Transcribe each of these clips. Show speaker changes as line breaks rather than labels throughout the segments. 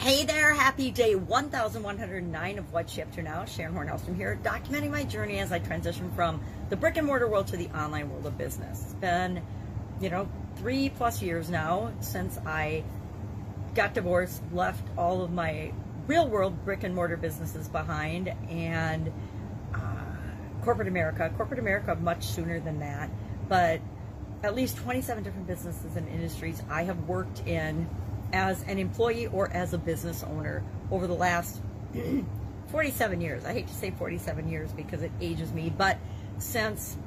Hey there, happy day 1109 of What's She Up To Now. Sharon Horne-Ellstrom here, documenting my journey as I transition from the brick and mortar world to the online world of business. It's been, 3+ years now since I got divorced, left all of my real world brick and mortar businesses behind, and corporate America much sooner than that, but at least 27 different businesses and industries I have worked in as an employee or as a business owner over the last 47 years. I hate to say 47 years because it ages me, but since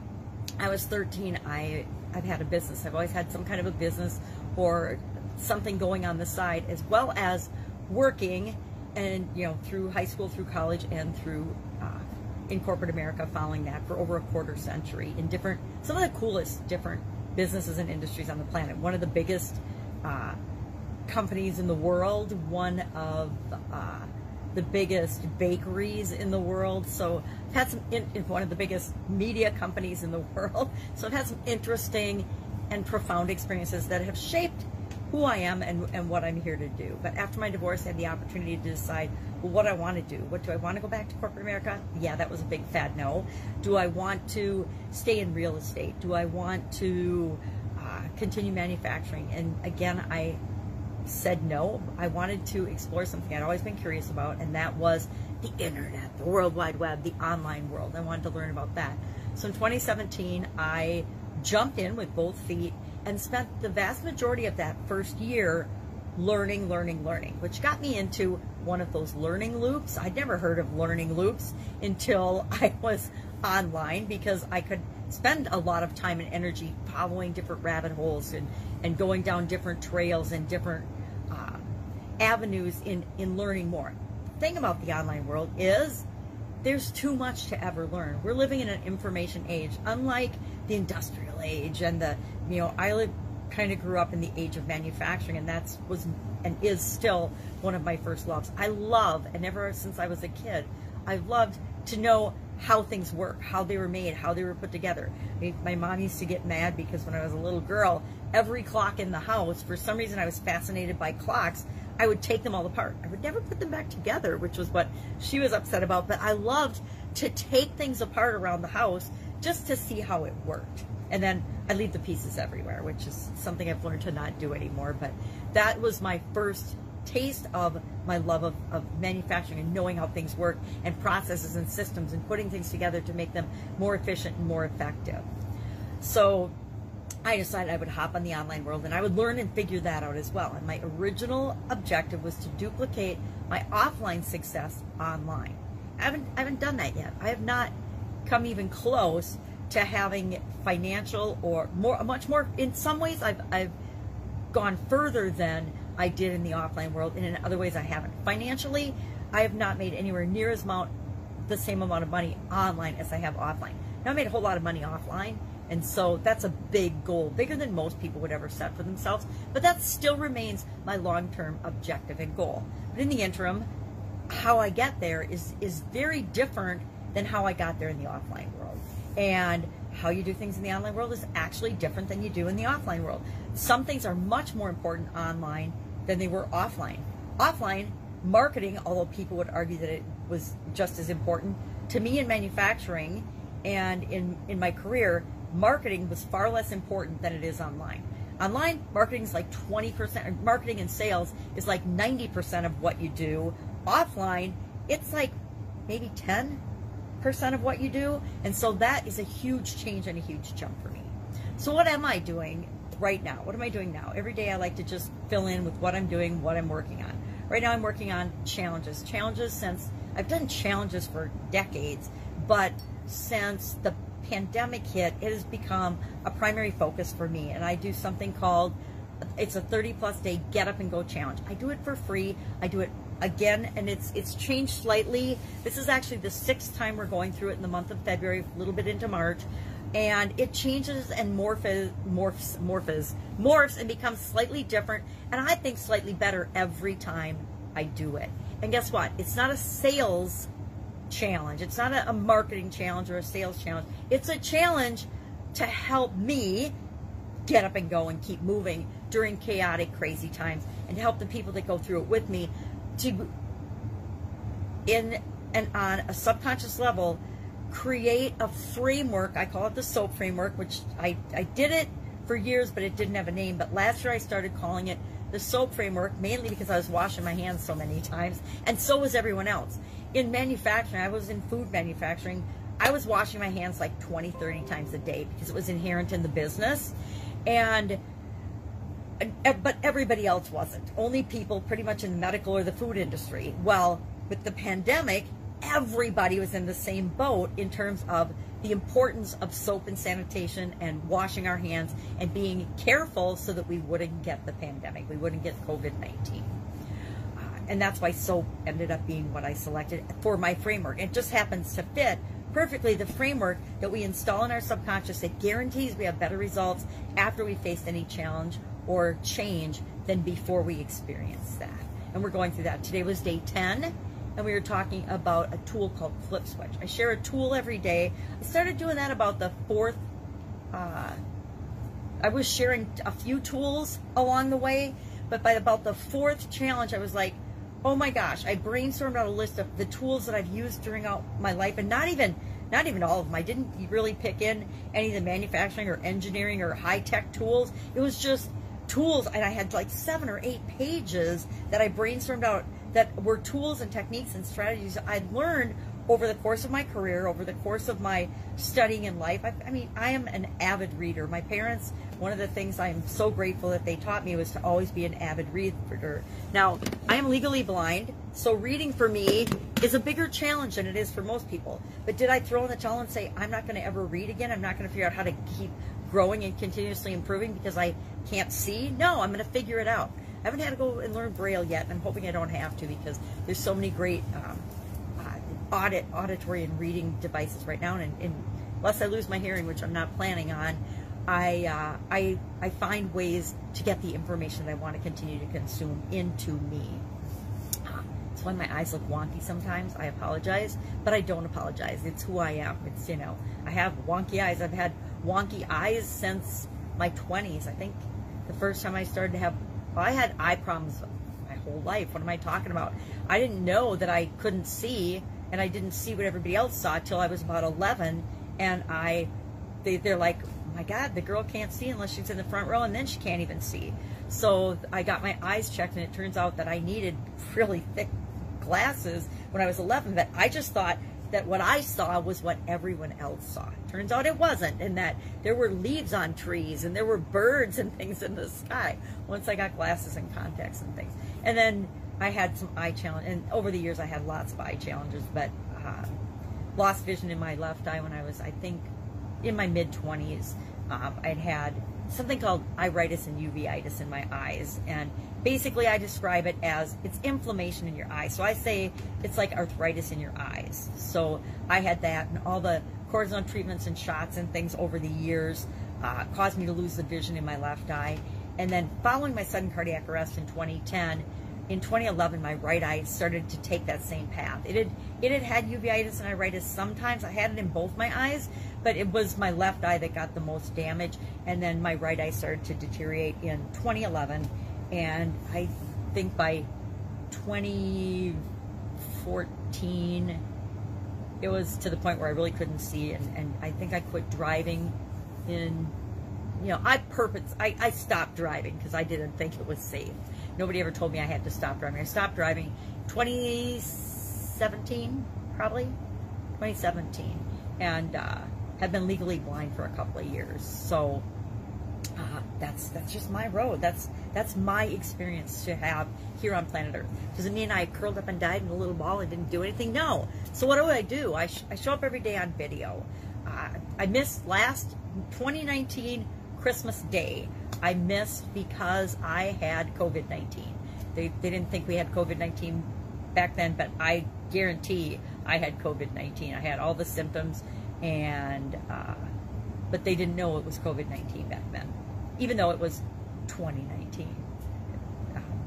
I was 13, I've had a business. I've always had some kind of a business or something going on the side, as well as working and, through high school, through college, and through in corporate America following that for over a quarter century in some of the coolest different businesses and industries on the planet. One of the biggest companies in the world, one of the biggest bakeries in the world. So I've had one of the biggest media companies in the world. So I've had some interesting and profound experiences that have shaped who I am and what I'm here to do. But after my divorce, I had the opportunity to decide, well, what I want to do. What do I want to go back to corporate America? Yeah, that was a big fat no. Do I want to stay in real estate? Do I want to continue manufacturing? And again, I said no. I wanted to explore something I'd always been curious about, and that was the internet, the World Wide Web, the online world. I wanted to learn about that. So in 2017, I jumped in with both feet and spent the vast majority of that first year learning, which got me into one of those learning loops. I'd never heard of learning loops until I was online, because I could spend a lot of time and energy following different rabbit holes and going down different trails and different avenues in learning more. The thing about the online world is there's too much to ever learn. We're living in an information age, unlike the industrial age and I kind of grew up in the age of manufacturing, and was and is still one of my first loves. I love, and ever since I was a kid, I've loved to know how things work, how they were made, how they were put together. My mom used to get mad because when I was a little girl, every clock in the house, for some reason I was fascinated by clocks, I would take them all apart. I would never put them back together, which was what she was upset about, but I loved to take things apart around the house just to see how it worked. And then I leave the pieces everywhere, which is something I've learned to not do anymore. But that was my first taste of my love of manufacturing and knowing how things work and processes and systems and putting things together to make them more efficient and more effective. So I decided I would hop on the online world and I would learn and figure that out as well. And my original objective was to duplicate my offline success online. I haven't done that yet. I have not come even close to having financial or much more. In some ways, I've gone further than I did in the offline world, and in other ways I haven't. Financially, I have not made anywhere near the same amount of money online as I have offline. Now, I made a whole lot of money offline, and so that's a big goal, bigger than most people would ever set for themselves, but that still remains my long-term objective and goal. But in the interim, how I get there is very different than how I got there in the offline world. And how you do things in the online world is actually different than you do in the offline world. Some things are much more important online than they were offline. Offline marketing, although people would argue that it was just as important, to me in manufacturing and in my career, marketing was far less important than it is online. Online, marketing is like 20%, marketing and sales is like 90% of what you do. Offline, it's like maybe 10% of what you do, and so that is a huge change and a huge jump for me. So what am I doing right now? What am I doing now? Every day I like to just fill in with what I'm doing, what I'm working on. Right now I'm working on challenges since I've done challenges for decades, but since the pandemic hit, it has become a primary focus for me, and I do something called, it's a 30+ day get up and go challenge. I do it for free. I do it again, and it's changed slightly. This is actually the 6th time we're going through it in the month of February, a little bit into March, and it changes and morphs and becomes slightly different, and I think slightly better every time I do it. And guess what? It's not a sales challenge. It's not a marketing challenge or a sales challenge. It's a challenge to help me get up and go and keep moving during chaotic, crazy times, and to help the people that go through it with me to, in and on a subconscious level, create a framework. I call it the soap framework, which I did it for years, but it didn't have a name. But last year I started calling it the soap framework, mainly because I was washing my hands so many times, and so was everyone else. In manufacturing, I was in food manufacturing, I was washing my hands like 20, 30 times a day because it was inherent in the business. But everybody else wasn't. Only people pretty much in the medical or the food industry. Well, with the pandemic, everybody was in the same boat in terms of the importance of soap and sanitation and washing our hands and being careful so that we wouldn't get the pandemic. We wouldn't get COVID-19. And that's why soap ended up being what I selected for my framework. It just happens to fit perfectly the framework that we install in our subconscious that guarantees we have better results after we faced any challenge or change than before we experienced that. And we're going through that. Today was day 10, and we were talking about a tool called Flip Switch. I share a tool every day. I started doing that about the 4th. I was sharing a few tools along the way, but by about the 4th challenge, I was like, oh my gosh, I brainstormed out a list of the tools that I've used throughout my life, and not even all of them. I didn't really pick in any of the manufacturing or engineering or high-tech tools. It was just tools, and I had like 7 or 8 pages that I brainstormed out that were tools and techniques and strategies I'd learned over the course of my career, over the course of my studying in life. I mean, I am an avid reader. My parents, one of the things I'm so grateful that they taught me was to always be an avid reader. Now, I am legally blind, so reading for me is a bigger challenge than it is for most people. But did I throw in the towel and say, I'm not going to ever read again? I'm not going to figure out how to keep growing and continuously improving because I can't see? No, I'm going to figure it out. I haven't had to go and learn Braille yet, and I'm hoping I don't have to because there's so many great auditory and reading devices right now, and unless I lose my hearing, which I'm not planning on, I find ways to get the information that I want to continue to consume into me. It's when my eyes look wonky sometimes. I apologize, but I don't apologize. It's who I am. It's, you know, I have wonky eyes. I've had wonky eyes since my 20s. I think the first time I started to have, well, I had eye problems my whole life. What am I talking about? I didn't know that I couldn't see, and I didn't see what everybody else saw till I was about 11, and they're like, oh my God, the girl can't see unless she's in the front row, and then she can't even see. So I got my eyes checked, and it turns out that I needed really thick glasses when I was 11, but I just thought that what I saw was what everyone else saw. Turns out it wasn't, and that there were leaves on trees, and there were birds and things in the sky once I got glasses and contacts and things. And then I had some eye challenge, and over the years I had lots of eye challenges, but lost vision in my left eye when I was, I think, in my mid-20s. I'd had something called iritis and uveitis in my eyes, and basically I describe it as it's inflammation in your eye. So I say it's like arthritis in your eyes. So I had that, and all the cortisone treatments and shots and things over the years caused me to lose the vision in my left eye. And then following my sudden cardiac arrest in 2010, in 2011, my right eye started to take that same path. It had uveitis and iritis sometimes. I had it in both my eyes, but it was my left eye that got the most damage. And then my right eye started to deteriorate in 2011. And I think by 2014, it was to the point where I really couldn't see. And I think I quit driving in, you know, I stopped driving because I didn't think it was safe. Nobody ever told me I had to stop driving. I stopped driving 2017, probably 2017, and have been legally blind for a couple of years. So that's just my road. That's my experience to have here on planet Earth. Does it mean I curled up and died in a little ball and didn't do anything? No. So what do? I show up every day on video. I missed last 2019 Christmas Day. I missed because I had COVID-19. They didn't think we had COVID-19 back then, but I guarantee I had COVID-19. I had all the symptoms, and but they didn't know it was COVID-19 back then, even though it was 2019.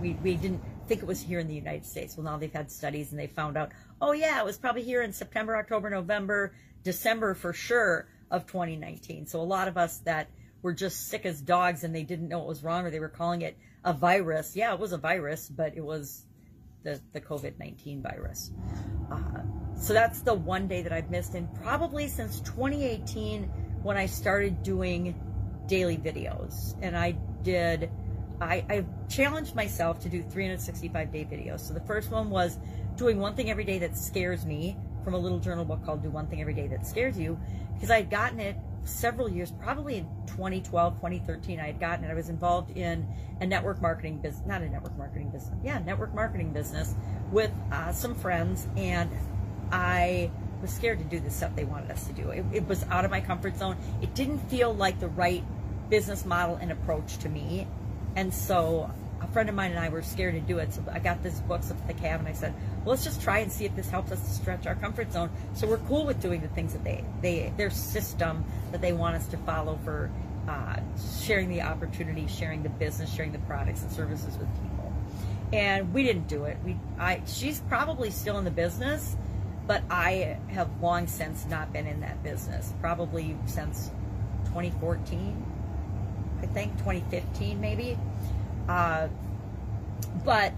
We didn't think it was here in the United States. Well, now they've had studies, and they found out, oh yeah, it was probably here in September, October, November, December for sure of 2019. So a lot of us that were just sick as dogs and they didn't know what was wrong, or they were calling it a virus. Yeah, it was a virus, but it was the COVID-19 virus. So that's the one day that I've missed, and probably since 2018 when I started doing daily videos. And I challenged myself to do 365-day videos. So the first one was doing one thing every day that scares me, from a little journal book called Do One Thing Every Day That Scares You, because I had gotten it several years, probably in 2012, 2013, I had gotten it. I was involved in a network marketing business, not a network marketing business, yeah, network marketing business with some friends, and I was scared to do the stuff they wanted us to do. It was out of my comfort zone. It didn't feel like the right business model and approach to me, and so a friend of mine and I were scared to do it. So I got this book up at the cab, and I said, well, let's just try and see if this helps us to stretch our comfort zone. So we're cool with doing the things that their system that they want us to follow for sharing the opportunity, sharing the business, sharing the products and services with people. And we didn't do it. She's probably still in the business, but I have long since not been in that business, probably since 2014, I think, 2015 maybe. But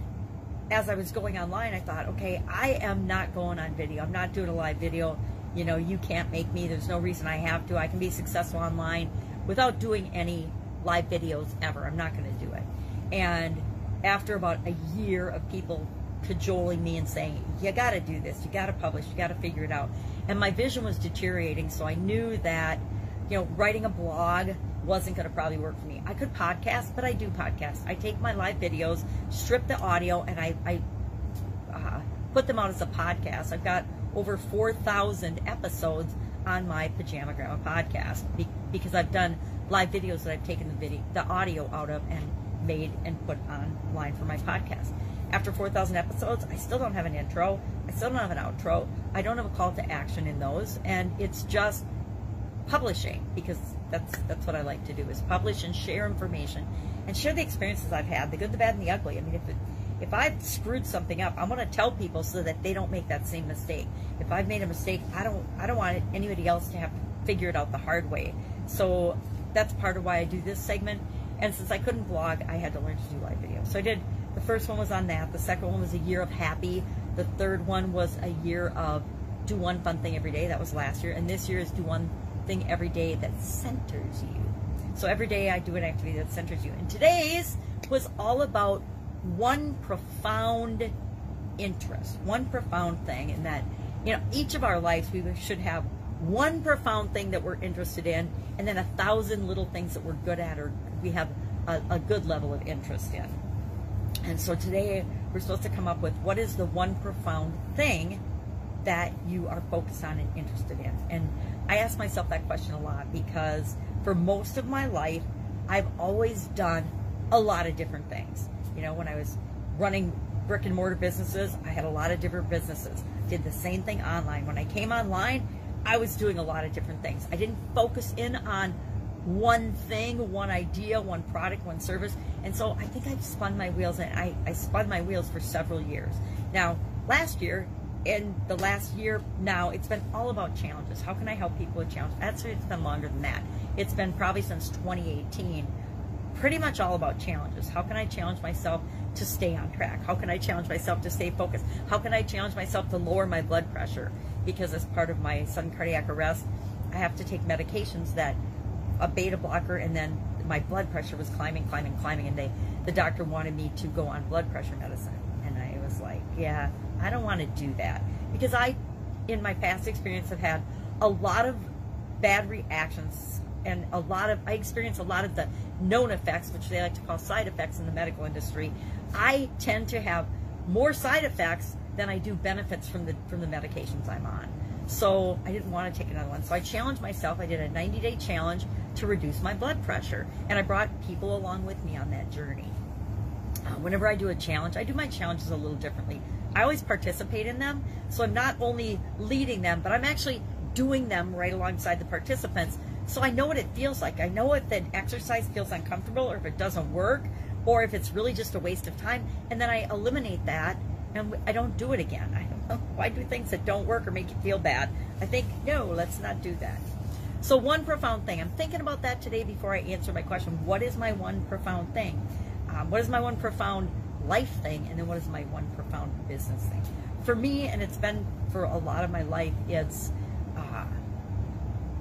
as I was going online, I thought, okay, I am not going on video. I'm not doing a live video. You know, you can't make me. There's no reason I have to. I can be successful online without doing any live videos ever. I'm not going to do it. And after about a year of people cajoling me and saying, you got to do this, you got to publish, you got to figure it out. And my vision was deteriorating, so I knew that, you know, writing a blog wasn't going to probably work for me. I could podcast, but I do podcasts. I take my live videos, strip the audio, and I put them out as a podcast. I've got over 4,000 episodes on my Pajama Grandma podcast because I've done live videos that I've taken the audio out of and made and put online for my podcast. After 4,000 episodes, I still don't have an intro. I still don't have an outro. I don't have a call to action in those, and it's just publishing, because that's what I like to do, is publish and share information and share the experiences I've had, the good, the bad, and the ugly. I mean, if I've screwed something up, I'm going to tell people so that they don't make that same mistake. If I've made a mistake, I don't want anybody else to have to figure it out the hard way. So that's part of why I do this segment. And since I couldn't blog, I had to learn to do live video. So I did. The first one was on that. The second one was a year of happy. The third one was a year of do one fun thing every day. That was last year. And this year is do one thing every day that centers you. So every day I do an activity that centers you. And today's was all about one profound interest, one profound thing, and that, you know, each of our lives we should have one profound thing that we're interested in, and then 1,000 little things that we're good at or we have a good level of interest in. And so today we're supposed to come up with what is the one profound thing that you are focused on and interested in. And I ask myself that question a lot because for most of my life, I've always done a lot of different things. You know, when I was running brick and mortar businesses, I had a lot of different businesses. Did the same thing online. When I came online, I was doing a lot of different things. I didn't focus in on one thing, one idea, one product, one service. And so I think I've spun my wheels, and I spun my wheels for several years. Now, last year, in the last year now, it's been all about challenges. How can I help people with challenges? Actually, it's been longer than that. It's been probably since 2018, pretty much all about challenges. How can I challenge myself to stay on track? How can I challenge myself to stay focused? How can I challenge myself to lower my blood pressure? Because as part of my sudden cardiac arrest, I have to take medications that, a beta blocker, and then my blood pressure was climbing, and the doctor wanted me to go on blood pressure medicine. And I was like, yeah, I don't want to do that. Because I, in my past experience, have had a lot of bad reactions, and I experienced a lot of the known effects, which they like to call side effects in the medical industry. I tend to have more side effects than I do benefits from the medications I'm on. So I didn't want to take another one. So I challenged myself. I did a 90-day challenge to reduce my blood pressure. And I brought people along with me on that journey. Whenever I do a challenge, I do my challenges a little differently. I always participate in them. So I'm not only leading them, but I'm actually doing them right alongside the participants. So I know what it feels like. I know if the exercise feels uncomfortable, or if it doesn't work, or if it's really just a waste of time. And then I eliminate that, and I don't do it again. I don't know. Why do things that don't work or make you feel bad? I think, no, let's not do that. So one profound thing. I'm thinking about that today before I answer my question. What is my one profound thing? What is my one profound life thing, and then what is my one profound business thing. For me, and it's been for a lot of my life, it's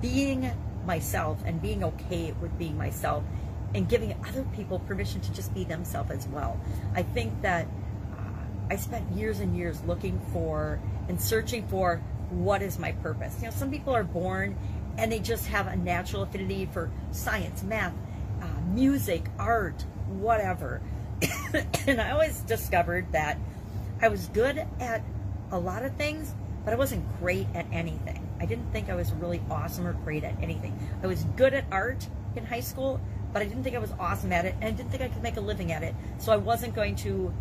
being myself and being okay with being myself and giving other people permission to just be themselves as well. I think that I spent years and years looking for and searching for what is my purpose. You know, some people are born and they just have a natural affinity for science, math, music, art, whatever. And I always discovered that I was good at a lot of things, but I wasn't great at anything. I didn't think I was really awesome or great at anything. I was good at art in high school, but I didn't think I was awesome at it, and I didn't think I could make a living at it. So I wasn't going to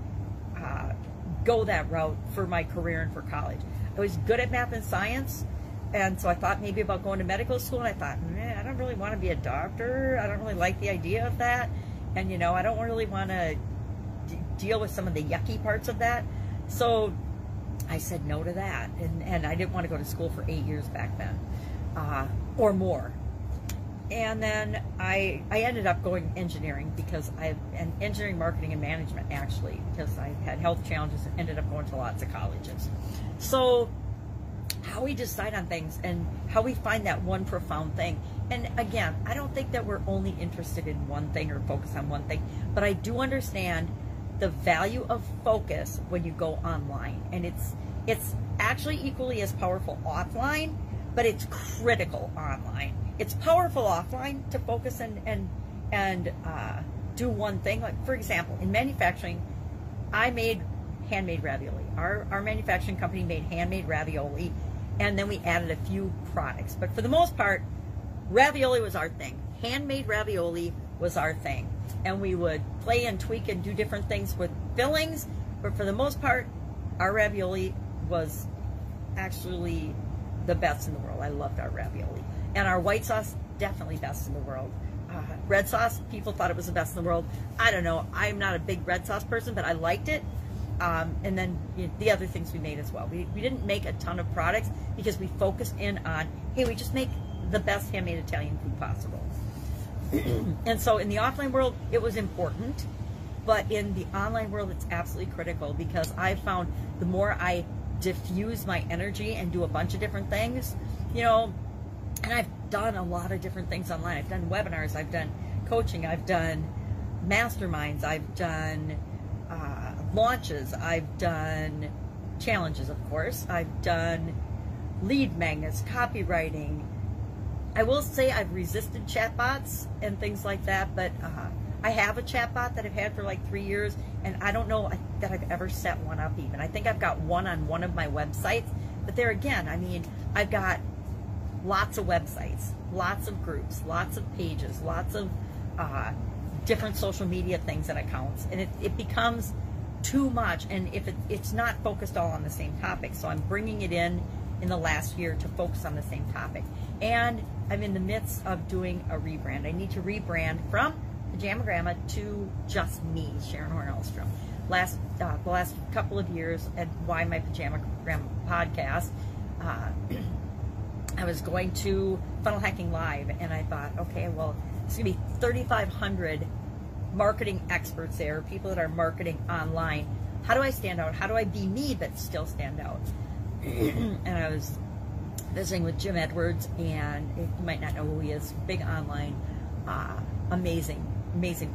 go that route for my career and for college. I was good at math and science, and so I thought maybe about going to medical school, and I thought, man, I don't really want to be a doctor. I don't really like the idea of that. And, you know, I don't really want to deal with some of the yucky parts of that. So I said no to that. And I didn't want to go to school for 8 years back then, or more. And then I ended up going engineering because and engineering, marketing, and management, actually, because I had health challenges and ended up going to lots of colleges. So how we decide on things and how we find that one profound thing. And again, I don't think that we're only interested in one thing or focus on one thing, but I do understand the value of focus when you go online. And it's actually equally as powerful offline, but it's critical online. It's powerful offline to focus and do one thing. Like, for example, in manufacturing, I made handmade ravioli. Our manufacturing company made handmade ravioli, and then we added a few products. But for the most part, ravioli was our thing. Handmade ravioli was our thing. And we would play and tweak and do different things with fillings, but for the most part, our ravioli was actually the best in the world. I loved our ravioli. And our white sauce, definitely best in the world. Red sauce, people thought it was the best in the world. I don't know. I'm not a big red sauce person, but I liked it. And then the other things we made as well. We didn't make a ton of products because we focused in on, hey, we just make the best handmade Italian food possible. And so in the offline world, it was important. But in the online world, it's absolutely critical, because I found the more I diffuse my energy and do a bunch of different things, you know, and I've done a lot of different things online. I've done webinars, I've done coaching, I've done masterminds, I've done launches, I've done challenges, of course, I've done lead magnets, copywriting. I will say I've resisted chatbots and things like that, but I have a chatbot that I've had for like 3 years, and I don't know that I've ever set one up even. I think I've got one on one of my websites, but there again, I mean, I've got lots of websites, lots of groups, lots of pages, lots of different social media things and accounts, and it becomes too much, and if it's not focused all on the same topic. So I'm bringing it in the last year to focus on the same topic. And I'm in the midst of doing a rebrand. I need to rebrand from Pajama Grandma to just me, Sharon Horne-Ellstrom. The last couple of years at Why My Pajama Grandma podcast, I was going to Funnel Hacking Live, and I thought, okay, well, it's going to be 3,500 marketing experts there, people that are marketing online. How do I stand out? How do I be me but still stand out? And I was visiting with Jim Edwards, and you might not know who he is, big online, amazing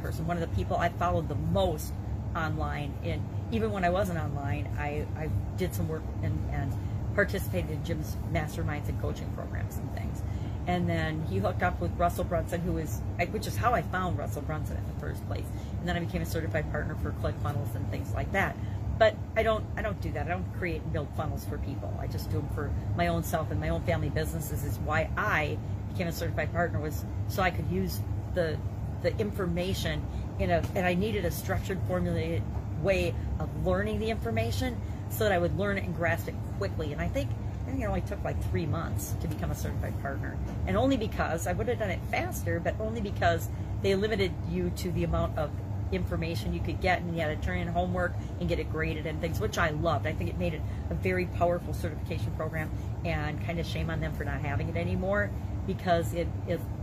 person. One of the people I followed the most online, and even when I wasn't online, I did some work and participated in Jim's masterminds and coaching programs and things. And then he hooked up with Russell Brunson, which is how I found Russell Brunson in the first place. And then I became a certified partner for ClickFunnels and things like that. But I don't do that. I don't create and build funnels for people. I just do them for my own self and my own family businesses. Is why I became a certified partner, was so I could use the information and I needed a structured, formulated way of learning the information so that I would learn it and grasp it quickly. And I think it only took like 3 months to become a certified partner. And only because I would have done it faster, but only because they limited you to the amount of information you could get, and you had to turn in homework and get it graded and things, which I loved. I think it made it a very powerful certification program, and kind of shame on them for not having it anymore, because it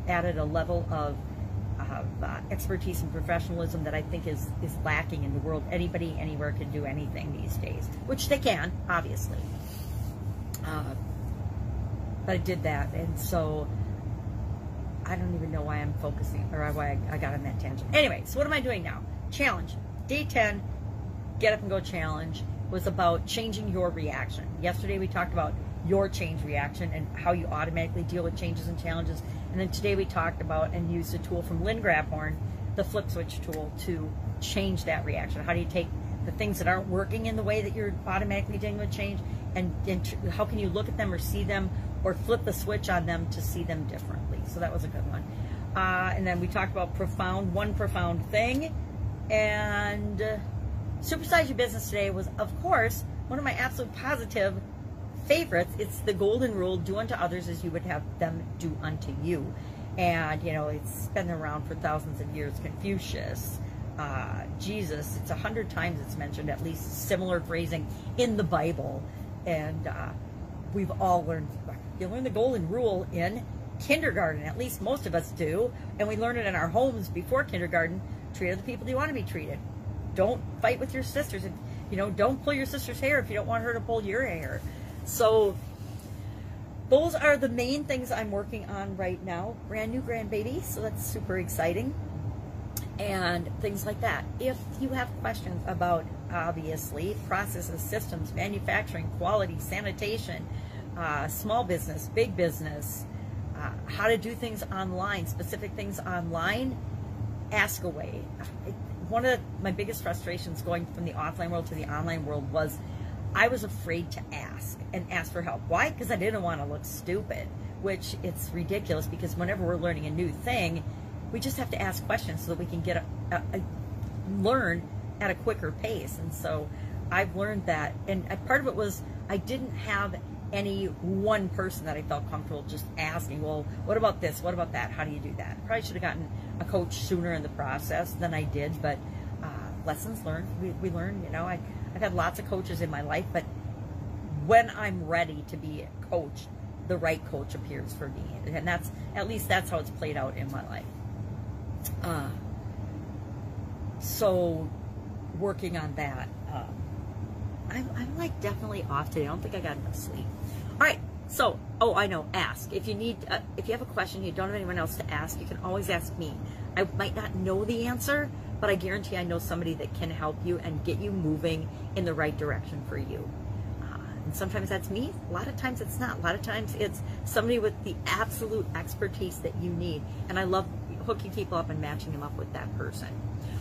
added a level of expertise and professionalism that I think is lacking in the world. Anybody, anywhere can do anything these days, which they can, obviously. But I did that, and so I don't even know why I'm focusing, or why I got on that tangent. Anyway, so what am I doing now? Challenge. Day 10, Get Up and Go Challenge, was about changing your reaction. Yesterday we talked about your change reaction and how you automatically deal with changes and challenges. And then today we talked about and used a tool from Lynn Grabhorn, the flip switch tool, to change that reaction. How do you take the things that aren't working in the way that you're automatically dealing with change, and how can you look at them or see them or flip the switch on them to see them differently? So that was a good one. And then we talked about one profound thing. And Supersize Your Business today was, of course, one of my absolute positive favorites. It's the golden rule: do unto others as you would have them do unto you. And, you know, it's been around for thousands of years. Confucius, Jesus, it's 100 times it's mentioned, at least similar phrasing in the Bible. And we've all learned, you learn the golden rule in kindergarten, at least most of us do, and we learn it in our homes before kindergarten. Treat other people you want to be treated. Don't fight with your sisters, and, you know, don't pull your sister's hair if you don't want her to pull your hair. So those are the main things I'm working on right now. Brand new grandbaby, so that's super exciting, and things like that. If you have questions about, obviously, processes, systems, manufacturing, quality, sanitation, small business, big business, how to do things online, specific things online, ask away. One of my biggest frustrations going from the offline world to the online world was I was afraid to ask for help. Why? Because I didn't want to look stupid, which it's ridiculous, because whenever we're learning a new thing, we just have to ask questions so that we can get learn at a quicker pace. And so I've learned that, and part of it was I didn't have any one person that I felt comfortable just asking, well, what about this? What about that? How do you do that? Probably should have gotten a coach sooner in the process than I did, but lessons learned. We learn, you know, I've had lots of coaches in my life, but when I'm ready to be coached, the right coach appears for me. And that's, at least that's how it's played out in my life. So working on that. I'm like definitely off today. I don't think I got enough sleep. All right. So, oh, I know. Ask. If you need, if you have a question, you don't have anyone else to ask, you can always ask me. I might not know the answer, but I guarantee I know somebody that can help you and get you moving in the right direction for you. And sometimes that's me. A lot of times it's not. A lot of times it's somebody with the absolute expertise that you need. And I love hooking people up and matching them up with that person.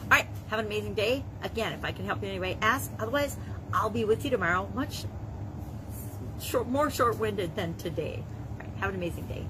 All right. Have an amazing day. Again, if I can help you in any way, ask. Otherwise, I'll be with you tomorrow. More short-winded than today. All right. Have an amazing day.